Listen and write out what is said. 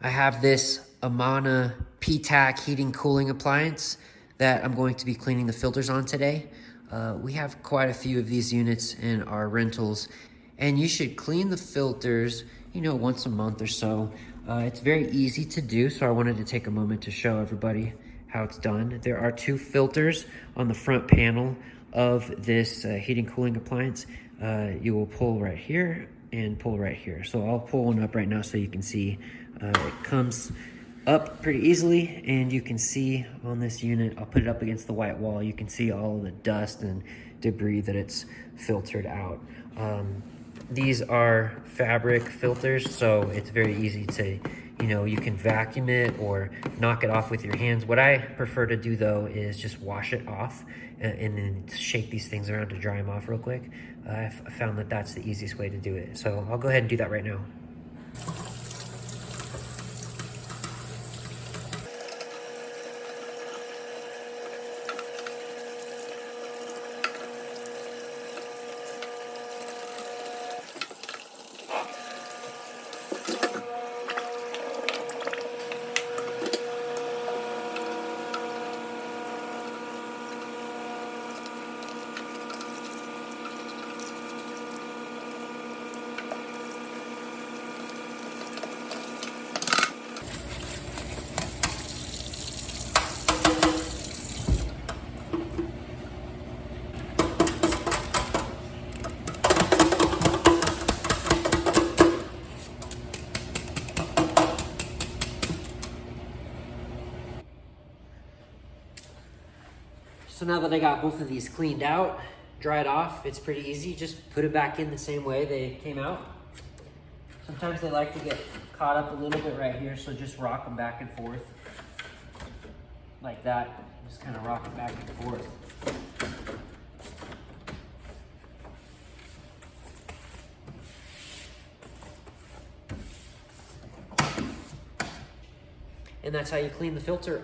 I have this Amana PTAC heating cooling appliance that I'm going to be cleaning the filters on today. We have quite a few of these units in our rentals, and you should clean the filters, once a month or so. It's very easy to do, so I wanted to take a moment to show everybody how it's done. There are two filters on the front panel of this heating cooling appliance. You will pull right here and pull right here. So I'll pull one up right now so you can see. It comes up pretty easily, and you can see on this unit, I'll put it up against the white wall, you can see all of the dust and debris that it's filtered out. These are fabric filters, so it's very easy to, you can vacuum it or knock it off with your hands. What I prefer to do though is just wash it off and then shake these things around to dry them off real quick. I've found that that's the easiest way to do it. So I'll go ahead and do that right now. So now that I got both of these cleaned out, dried off, it's pretty easy. Just put it back in the same way they came out. Sometimes they like to get caught up a little bit right here, so just rock them back and forth. Like that, just kind of rock it back and forth. And that's how you clean the filter